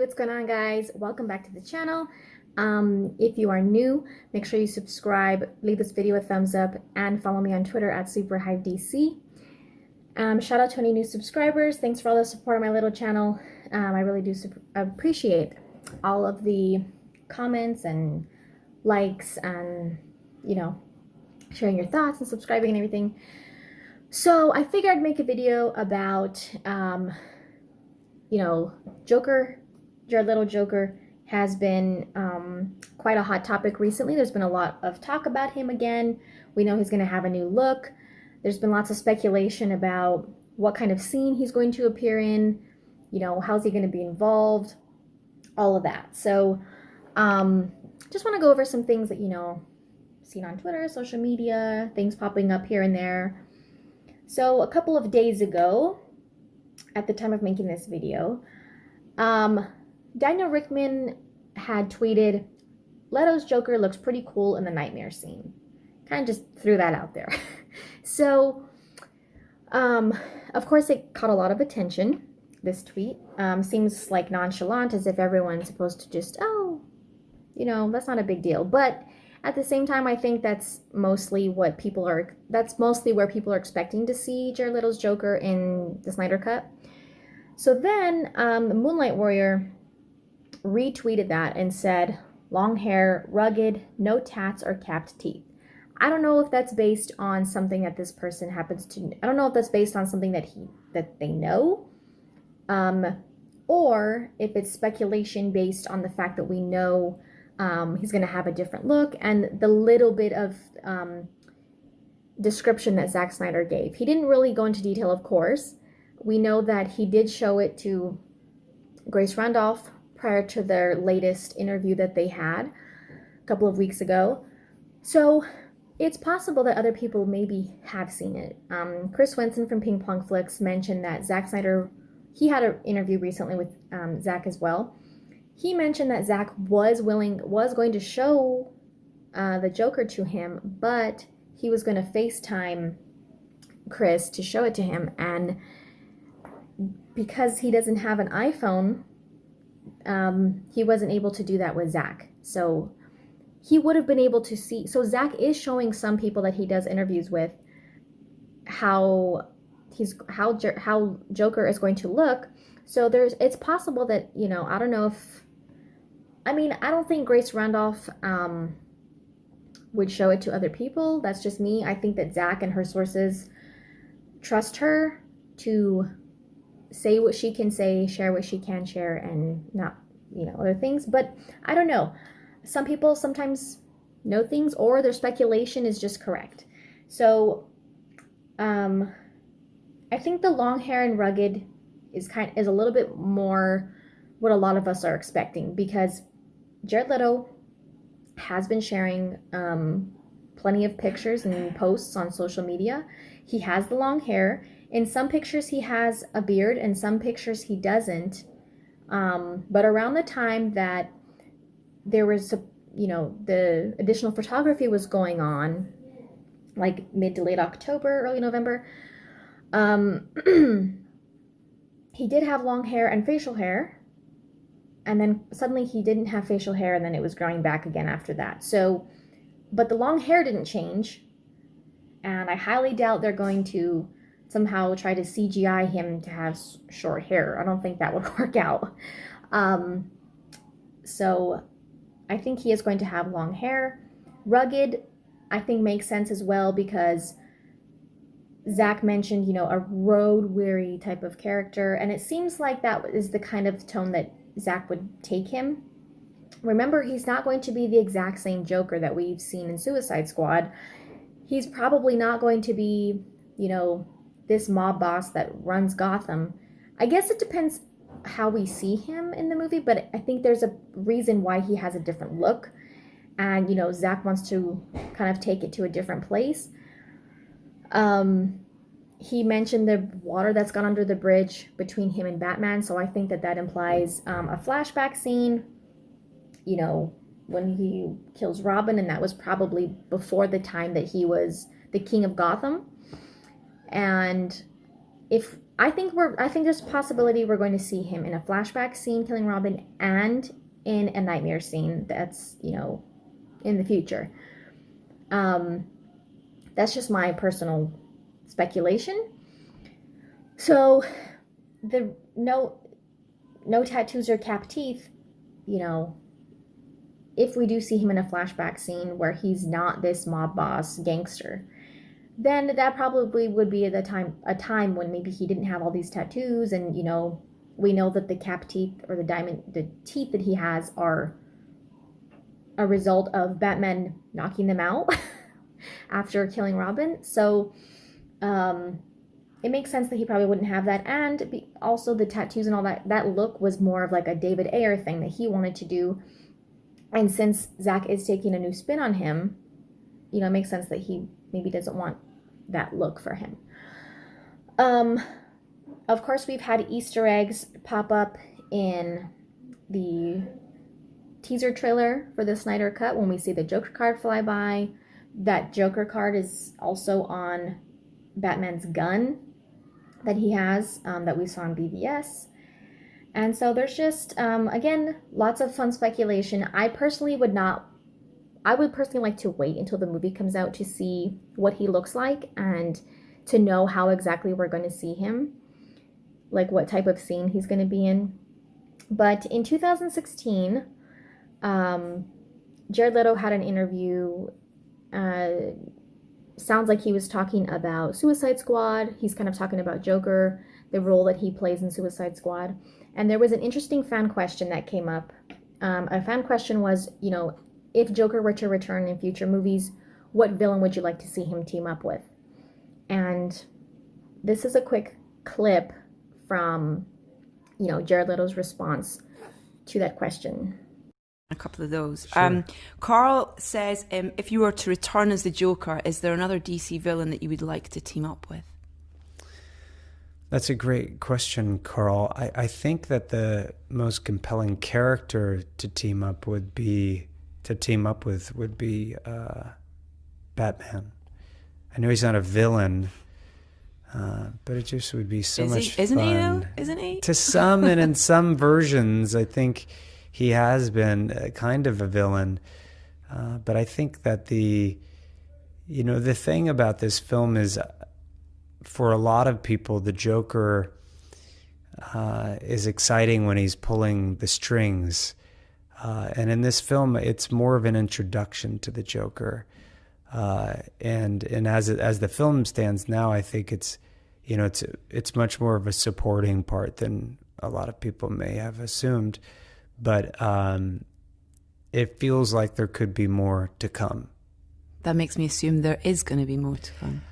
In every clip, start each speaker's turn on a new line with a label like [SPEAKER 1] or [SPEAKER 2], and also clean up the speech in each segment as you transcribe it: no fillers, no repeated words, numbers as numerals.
[SPEAKER 1] what's going on, guys? Welcome back to the channel. If you are new, make sure you subscribe, leave this video a thumbs up, and follow me on Twitter at SuperHypeDC. Shout out to any new subscribers. Thanks for all the support on my little channel. I really do appreciate all of the comments and likes and, sharing your thoughts and subscribing and everything. So I figured I'd make a video about, Joker, Jared Leto Joker has been quite a hot topic recently. There's been a lot of talk about him again. We know he's going to have a new look. There's been lots of speculation about what kind of scene he's going to appear in, how's he going to be involved, all of that. So just want to go over some things that, seen on Twitter, social media, things popping up here and there. So a couple of days ago, at the time of making this video, Daniel Rickman had tweeted, Leto's Joker looks pretty cool in the Knightmare scene. Kind of just threw that out there. So, of course, it caught a lot of attention, this tweet. Seems like nonchalant, as if everyone's supposed to just, that's not a big deal. But at the same time, I think that's mostly where people are expecting to see Jared Leto's Joker in the Snyder Cut. So then, the Moonlight Warrior retweeted that and said, long hair, rugged, no tats or capped teeth. I don't know if that's based on something that this person happens to, I don't know if that's based on something that they know, or if it's speculation based on the fact that we know he's going to have a different look and the little bit of description that Zack Snyder gave. He didn't really go into detail, of course. We know that he did show it to Grace Randolph prior to their latest interview that they had a couple of weeks ago. So it's possible that other people maybe have seen it. Chris Swenson from Ping Pong Flicks mentioned that Zack Snyder, he had an interview recently with Zack as well. He mentioned that Zack was going to show the Joker to him, but he was going to FaceTime Chris to show it to him, and because he doesn't have an iPhone, he wasn't able to do that with Zack. So he would have been able to see. So Zack is showing some people that he does interviews with how Joker is going to look. So it's possible that, I don't know if, I don't think Grace Randolph would show it to other people. That's just me. I think that Zack and her sources trust her to say what she can say, share what she can share, and not, other things. But I don't know. Some people sometimes know things, or their speculation is just correct. So, I think the long hair and rugged is a little bit more what a lot of us are expecting, because Jared Leto has been sharing plenty of pictures and posts on social media. He has the long hair. In some pictures he has a beard, and some pictures he doesn't. But around the time that there was, the additional photography was going on, like mid to late October, early November, he did have long hair and facial hair, and then suddenly he didn't have facial hair, and then it was growing back again after that. So, but the long hair didn't change, and I highly doubt they're going to somehow try to CGI him to have short hair. I don't think that would work out. So I think he is going to have long hair. Rugged, I think, makes sense as well, because Zack mentioned, a road-weary type of character, and it seems like that is the kind of tone that Zack would take him. Remember, he's not going to be the exact same Joker that we've seen in Suicide Squad. He's probably not going to be, this mob boss that runs Gotham. I guess it depends how we see him in the movie, but I think there's a reason why he has a different look. And, Zack wants to kind of take it to a different place. He mentioned the water that's gone under the bridge between him and Batman, so I think that implies a flashback scene, when he kills Robin, and that was probably before the time that he was the king of Gotham. And if I think there's a possibility we're going to see him in a flashback scene killing Robin and in a Knightmare scene that's, you know, in the future. That's just my personal speculation. So the no tattoos or cap teeth, you know, if we do see him in a flashback scene where he's not this mob boss gangster, then that probably would be a time when maybe he didn't have all these tattoos, and, you know, we know that the cap teeth or the teeth that he has are a result of Batman knocking them out after killing Robin. So it makes sense that he probably wouldn't have that. And also the tattoos and all that look was more of like a David Ayer thing that he wanted to do. And since Zack is taking a new spin on him, you know, it makes sense that he maybe doesn't want that look for him. Of course, we've had Easter eggs pop up in the teaser trailer for the Snyder Cut when we see the Joker card fly by. That Joker card is also on Batman's gun that he has, that we saw in BVS. And so there's just, again, lots of fun speculation. I would personally like to wait until the movie comes out to see what he looks like and to know how exactly we're going to see him, like what type of scene he's going to be in. But in 2016, Jared Leto had an interview. Sounds like he was talking about Suicide Squad. He's kind of talking about Joker, the role that he plays in Suicide Squad. And there was an interesting fan question that came up. A fan question was, you know, if Joker were to return in future movies, what villain would you like to see him team up with? And this is a quick clip from, you know, Jared Leto's response to that question.
[SPEAKER 2] A couple of those.
[SPEAKER 3] Sure.
[SPEAKER 2] Carl says, if you were to return as the Joker, is there another DC villain that you would like to team up with?
[SPEAKER 3] That's a great question, Carl. I think that the most compelling character to team up with would be Batman. I know he's not a villain, but it just would be so much fun.
[SPEAKER 2] Isn't he though? Isn't he?
[SPEAKER 3] To some, and in some versions, I think he has been kind of a villain. But I think that the thing about this film is, for a lot of people, the Joker is exciting when he's pulling the strings. And in this film, it's more of an introduction to the Joker. And as the film stands now, I think it's much more of a supporting part than a lot of people may have assumed. But it feels like there could be more to come.
[SPEAKER 2] That makes me assume there is going to be more to come.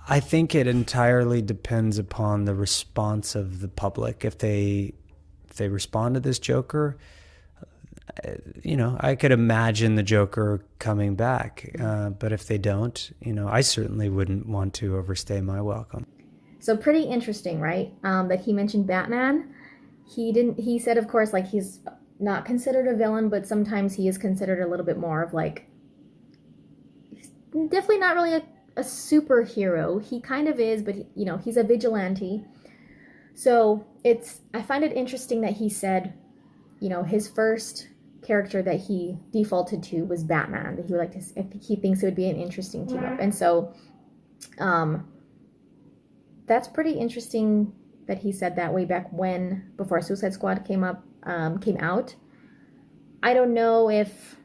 [SPEAKER 3] I think it entirely depends upon the response of the public. If they respond to this Joker, I could imagine the Joker coming back. But if they don't, I certainly wouldn't want to overstay my welcome.
[SPEAKER 1] So pretty interesting, right? That he mentioned Batman. He said, of course, like, he's not considered a villain, but sometimes he is considered a little bit more of like, definitely not really a superhero. He kind of is, but he's a vigilante. So I find it interesting that he said, his first character that he defaulted to was Batman, that he would like to, he thinks it would be an interesting team up. And so that's pretty interesting that he said that way back before Suicide Squad came out. I don't know if,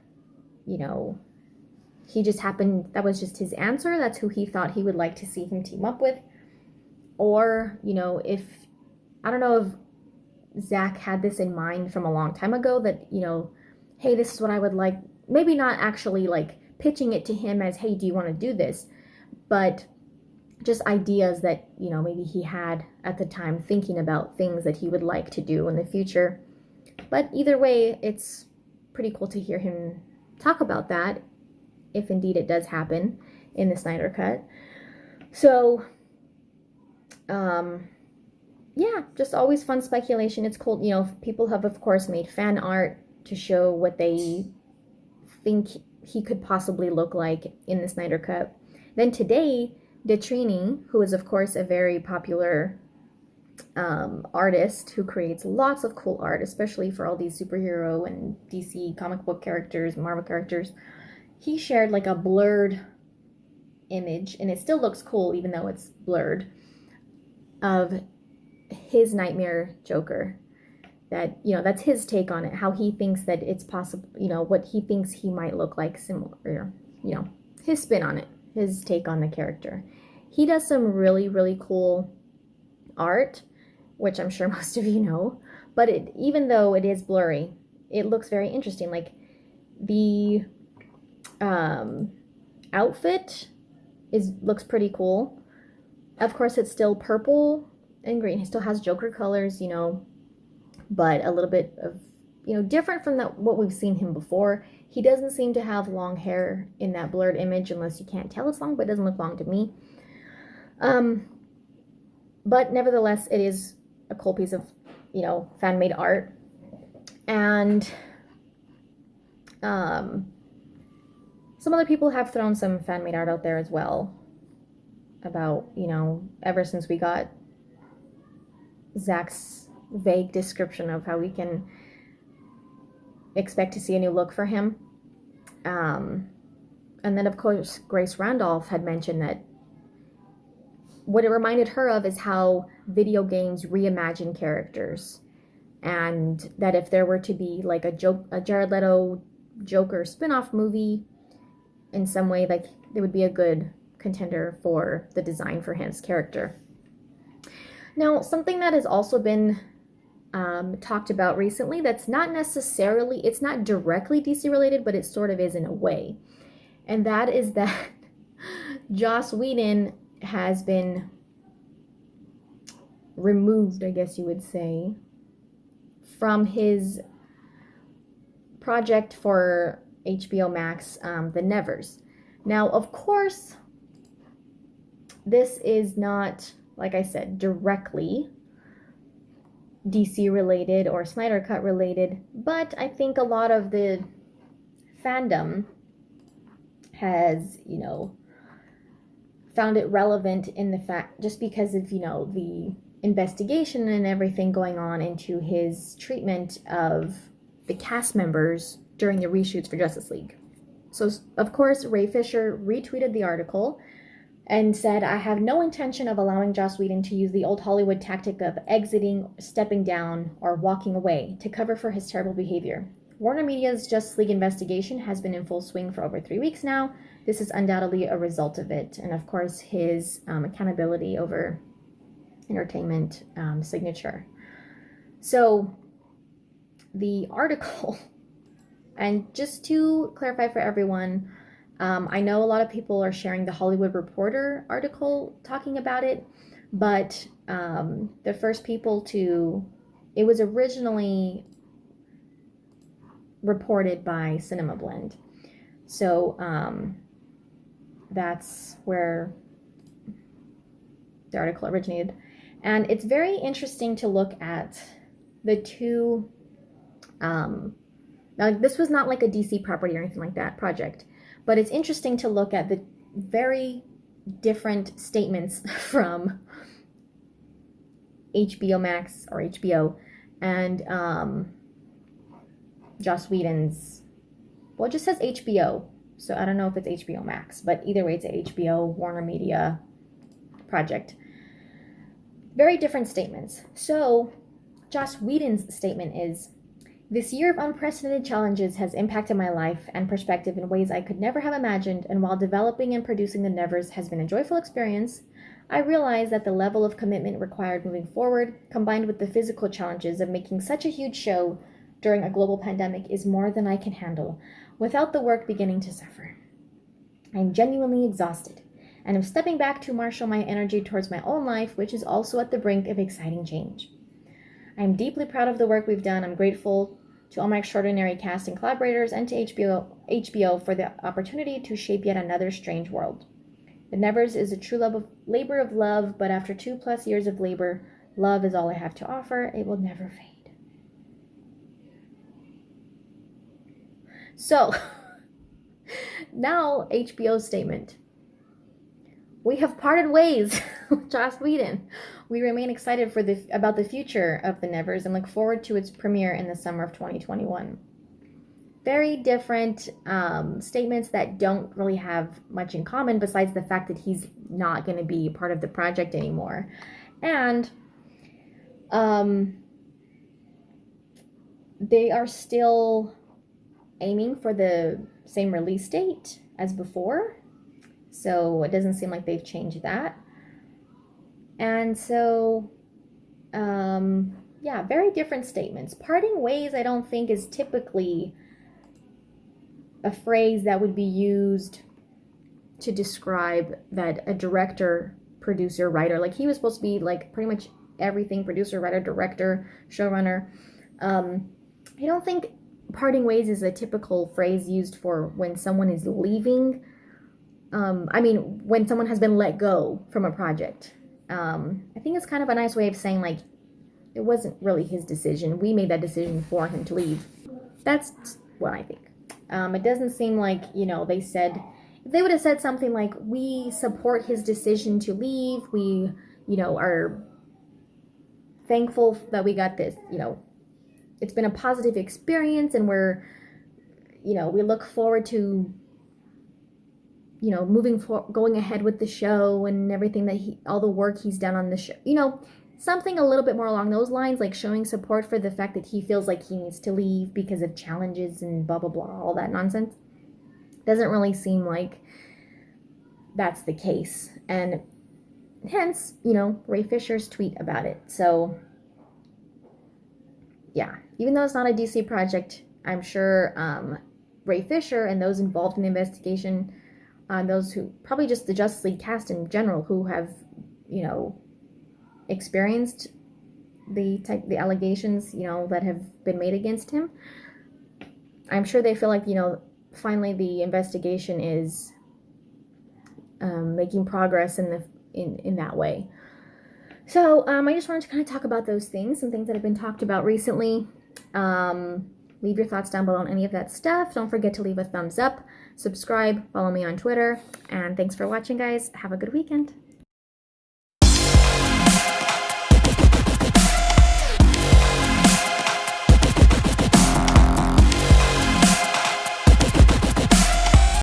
[SPEAKER 1] he just happened, that was just his answer, that's who he thought he would like to see him team up with. Or, if, I don't know if Zack had this in mind from a long time ago, that, hey, this is what I would like, maybe not actually like pitching it to him as, hey, do you want to do this? But just ideas that, maybe he had at the time, thinking about things that he would like to do in the future. But either way, it's pretty cool to hear him talk about that, if indeed it does happen in the Snyder Cut. So, yeah, just always fun speculation. It's cool, people have, of course, made fan art to show what they think he could possibly look like in the Snyder Cut. Then today, DATRINI, who is of course a very popular artist who creates lots of cool art, especially for all these superhero and DC comic book characters, Marvel characters, he shared like a blurred image, and it still looks cool even though it's blurred, of his Knightmare Joker. That, you know, that's his take on it, how he thinks that it's possible, you know, what he thinks he might look like, similar, you know, his spin on it, his take on the character. He does some really, really cool art, which I'm sure most of you know, but even though it is blurry, it looks very interesting. Like the outfit looks pretty cool. Of course, it's still purple and green. It still has Joker colors, you know, but a little bit of, you know, different from what we've seen him before. He doesn't seem to have long hair in that blurred image, unless you can't tell it's long, but it doesn't look long to me. But nevertheless, it is a cool piece of, you know, fan-made art. And some other people have thrown some fan-made art out there as well about, you know, ever since we got Zack's vague description of how we can expect to see a new look for him. And then, of course, Grace Randolph had mentioned that what it reminded her of is how video games reimagine characters, and that if there were to be like a Jared Leto Joker spin-off movie in some way, like it would be a good contender for the design for his character. Now, something that has also been talked about recently, that's not necessarily, it's not directly DC related, but it sort of is in a way, and that is that Joss Whedon has been removed, I guess you would say, from his project for HBO Max, The Nevers. Now, of course, this is not, like I said, directly DC related or Snyder Cut related, but I think a lot of the fandom has, you know, found it relevant in the fact, just because of, you know, the investigation and everything going on into his treatment of the cast members during the reshoots for Justice League. So, of course, Ray Fisher retweeted the article and said, "I have no intention of allowing Joss Whedon to use the old Hollywood tactic of exiting, stepping down, or walking away to cover for his terrible behavior. Warner Media's Justice League investigation has been in full swing for over 3 weeks now. This is undoubtedly a result of it." And of course, his accountability over entertainment signature. So the article, and just to clarify for everyone, I know a lot of people are sharing the Hollywood Reporter article talking about it, but the first people to, it was originally reported by Cinema Blend. So that's where the article originated. And it's very interesting to look at the two, now this was not like a DC property or anything like that project, but it's interesting to look at the very different statements from HBO Max or HBO and Joss Whedon's, well, it just says HBO, so I don't know if it's HBO Max, but either way, it's a HBO Warner Media project. Very different statements. So Joss Whedon's statement is, "This year of unprecedented challenges has impacted my life and perspective in ways I could never have imagined, and while developing and producing The Nevers has been a joyful experience, I realize that the level of commitment required moving forward, combined with the physical challenges of making such a huge show during a global pandemic, is more than I can handle, without the work beginning to suffer. I am genuinely exhausted, and am stepping back to marshal my energy towards my own life, which is also at the brink of exciting change. I am deeply proud of the work we've done. I'm grateful to all my extraordinary cast and collaborators, and to HBO for the opportunity to shape yet another strange world. The Nevers is a true labor of love, but after 2+ years of labor, love is all I have to offer. It will never fade." So, now HBO's statement. we have parted ways with Joss Whedon. We remain excited about the future of the Nevers and look forward to its premiere in the summer of 2021. Very different statements that don't really have much in common besides the fact that he's not going to be part of the project anymore. And they are still aiming for the same release date as before. So it doesn't seem like they've changed that. And so, yeah, very different statements. Parting ways, I don't think, is typically a phrase that would be used to describe that a director, producer, writer, like he was supposed to be like pretty much everything, producer, writer, director, showrunner. I don't think parting ways is a typical phrase used for when someone is leaving. I mean, when someone has been let go from a project. I think it's kind of a nice way of saying, like, it wasn't really his decision. We made that decision for him to leave. That's what I think. It doesn't seem like, you know, they said, if they would have said something like, we support his decision to leave, we, you know, are thankful that we got this, you know, it's been a positive experience and we're, you know, we look forward to, you know, going ahead with the show and everything that all the work he's done on the show, you know, something a little bit more along those lines, like showing support for the fact that he feels like he needs to leave because of challenges and blah, blah, blah, all that nonsense. Doesn't really seem like that's the case. And hence, you know, Ray Fisher's tweet about it. So, yeah, even though it's not a DC project, I'm sure Ray Fisher and those involved in the investigation, those who, probably just the Justice League cast in general, who have, you know, experienced the allegations, you know, that have been made against him, I'm sure they feel like, you know, finally the investigation is making progress in that way. So I just wanted to kind of talk about those things, some things that have been talked about recently. Leave your thoughts down below on any of that stuff. Don't forget to leave a thumbs up, subscribe, follow me on Twitter, and thanks for watching, guys. Have a good weekend.